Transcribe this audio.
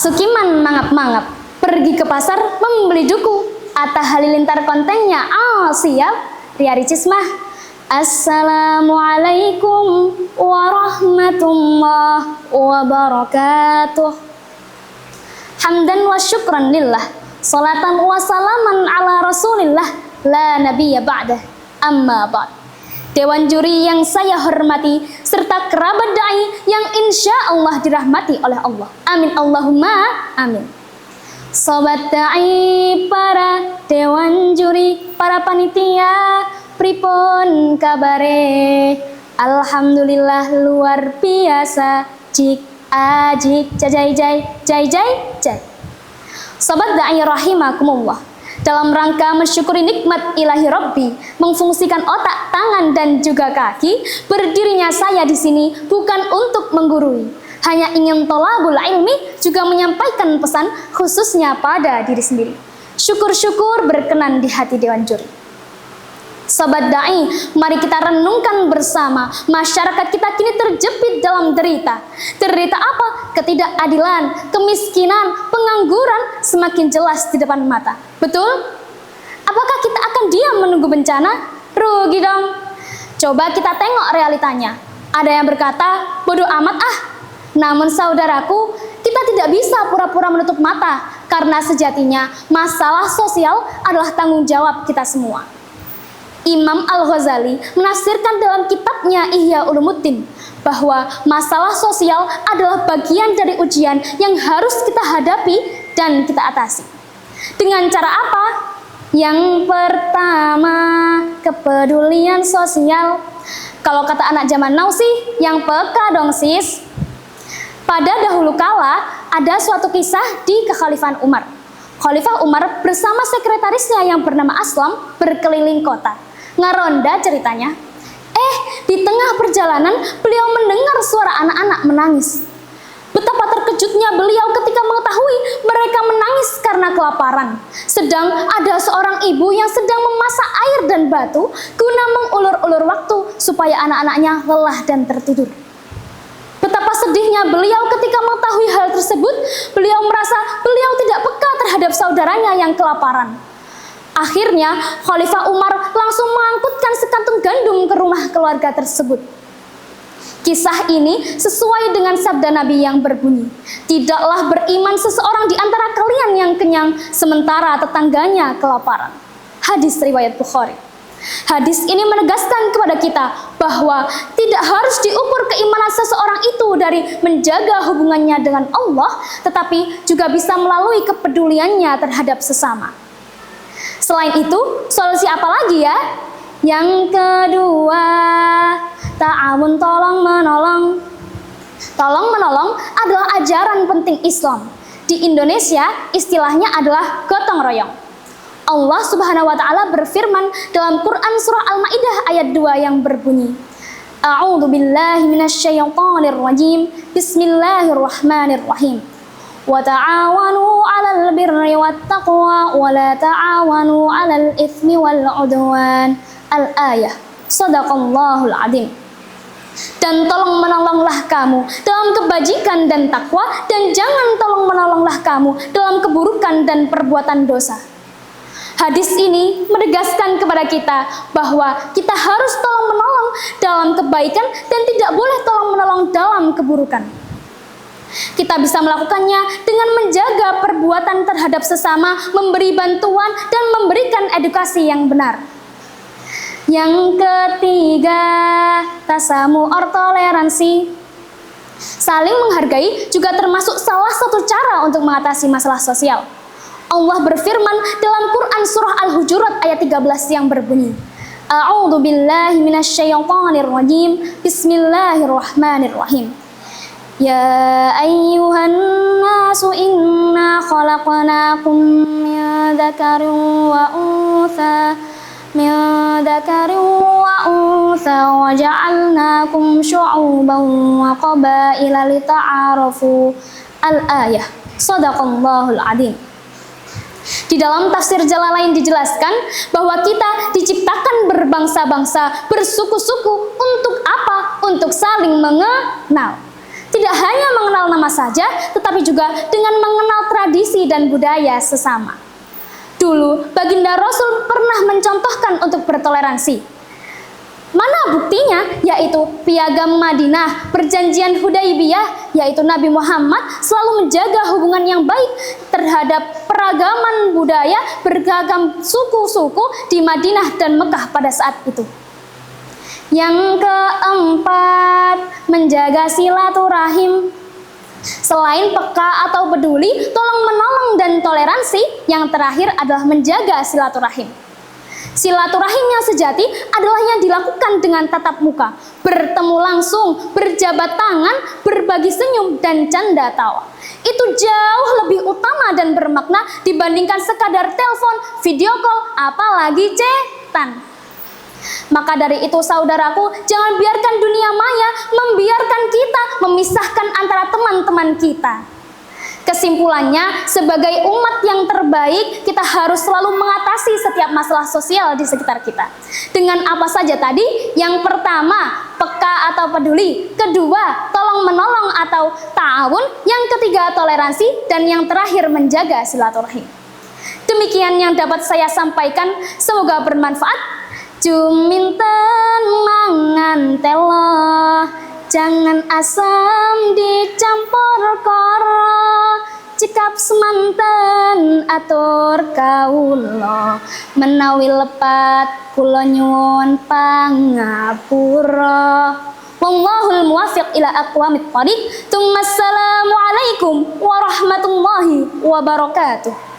Sukiman mangap-mangap, pergi ke pasar membeli duku. Atta Halilintar kontennya, siap. Ria Ricismah, Assalamualaikum warahmatullahi wabarakatuh. Hamdan wa syukran lillah, salatan wa salaman ala rasulillah, la nabiyya ba'dah, amma ba'd. Dewan juri yang saya hormati, serta kerabat da'i yang insya Allah dirahmati oleh Allah. Amin Allahumma amin. Sobat da'i, para dewan juri, para panitia, pripun kabare? Alhamdulillah luar biasa. Jik ajik jajai jai jai jai jai. Sobat da'i rahimakumullah, dalam rangka mensyukuri nikmat ilahi Rabbi, mengfungsikan otak, tangan, dan juga kaki, berdirinya saya di sini bukan untuk menggurui, hanya ingin tolabul ilmi, juga menyampaikan pesan khususnya pada diri sendiri. Syukur-syukur berkenan di hati dewan juri. Sobat da'i, mari kita renungkan bersama. Masyarakat kita kini terjepit dalam derita. Derita apa? Ketidakadilan, kemiskinan, pengangguran semakin jelas di depan mata. Betul? Apakah kita akan diam menunggu bencana? Rugi dong. Coba kita tengok realitanya. Ada yang berkata, bodoh amat ah. Namun saudaraku, kita tidak bisa pura-pura menutup mata, karena sejatinya masalah sosial adalah tanggung jawab kita semua. Imam Al-Ghazali menafsirkan dalam kitabnya Ihya Ulumuddin bahwa masalah sosial adalah bagian dari ujian yang harus kita hadapi dan kita atasi. Dengan cara apa? Yang pertama, kepedulian sosial. Kalau kata anak zaman now sih, yang peka dong sis. Pada dahulu kala, ada suatu kisah di kekhalifahan Umar. Khalifah Umar bersama sekretarisnya yang bernama Aslam berkeliling kota. Ngaronda ceritanya. Di tengah perjalanan beliau mendengar suara anak-anak menangis. Betapa terkejutnya beliau ketika mengetahui mereka menangis karena kelaparan. Sedang ada seorang ibu yang sedang memasak air dan batu guna mengulur-ulur waktu supaya anak-anaknya lelah dan tertidur. Betapa sedihnya beliau ketika mengetahui hal tersebut. Beliau merasa beliau tidak peka terhadap saudaranya yang kelaparan. Akhirnya Khalifah Umar langsung mengangkutkan sekantung gandum ke rumah keluarga tersebut. Kisah ini sesuai dengan sabda Nabi yang berbunyi, tidaklah beriman seseorang di antara kalian yang kenyang sementara tetangganya kelaparan. Hadis riwayat Bukhari. Hadis ini menegaskan kepada kita bahwa tidak harus diukur keimanan seseorang itu dari menjaga hubungannya dengan Allah, tetapi juga bisa melalui kepeduliannya terhadap sesama. Selain itu, solusi apa lagi ya? Yang kedua, ta'awun, tolong-menolong. Tolong-menolong adalah ajaran penting Islam. Di Indonesia, istilahnya adalah gotong royong. Allah Subhanahu wa Ta'ala berfirman dalam Quran Surah Al-Ma'idah ayat 2 yang berbunyi, A'udzu billahi minasyaitonir rajim. Bismillahirrahmanirrahim. Wa ta'awanu 'alal birri wattaqwa wa la ta'awanu 'alal itsmi wal 'udwan. Al-ayah. Shadaqallahul 'adzim. Dan tolong menolonglah kamu dalam kebajikan dan takwa, dan jangan tolong menolonglah kamu dalam keburukan dan perbuatan dosa. Hadis ini menegaskan kepada kita bahwa kita harus tolong menolong dalam kebaikan dan tidak boleh tolong menolong dalam keburukan. Kita bisa melakukannya dengan menjaga perbuatan terhadap sesama, memberi bantuan, dan memberikan edukasi yang benar. Yang ketiga, tasamu or toleransi. Saling menghargai juga termasuk salah satu cara untuk mengatasi masalah sosial. Allah berfirman dalam Quran Surah Al-Hujurat ayat 13 yang berbunyi, A'udzu billahi minasyaitonir rajim. Bismillahirrahmanirrahim. Ya ayyuhan nasu inna khalaqnakum min dzakarin wa untha wa ja'alnakum syu'uban wa qabaila lita'arafu. Al-ayah. Shadaqallahul 'adzim. Di dalam tafsir Jalalain dijelaskan bahwa kita diciptakan berbangsa-bangsa, bersuku-suku. Untuk apa? Untuk saling mengenal. Tidak hanya mengenal nama saja, tetapi juga dengan mengenal tradisi dan budaya sesama. Dulu, baginda Rasul pernah mencontohkan untuk bertoleransi. Mana buktinya? Yaitu Piagam Madinah, Perjanjian Hudaibiyah, yaitu Nabi Muhammad selalu menjaga hubungan yang baik terhadap peragaman budaya beragam suku-suku di Madinah dan Mekah pada saat itu. Yang keempat, menjaga silaturahim. Selain peka atau peduli, tolong menolong dan toleransi, yang terakhir adalah menjaga silaturahim. Silaturahim yang sejati adalah yang dilakukan dengan tatap muka, bertemu langsung, berjabat tangan, berbagi senyum, dan canda tawa. Itu jauh lebih utama dan bermakna dibandingkan sekadar telepon, video call, apalagi chatan. Maka dari itu saudaraku, jangan biarkan dunia maya membiarkan kita memisahkan antara teman-teman kita. Kesimpulannya, sebagai umat yang terbaik, kita harus selalu mengatasi setiap masalah sosial di sekitar kita. Dengan apa saja tadi? Yang pertama, peka atau peduli. Kedua, tolong menolong atau ta'awun. Yang ketiga, toleransi. Dan yang terakhir, menjaga silaturahim. Demikian yang dapat saya sampaikan, semoga bermanfaat. Juminten mangan telo, jangan asam dicampur karo, cekap semanten atur kawula, menawi lepat kula nyuwun pangapura. Wallahul muwaffiq ila aqwamit thoriq. Assalamualaikum warahmatullahi wabarakatuh.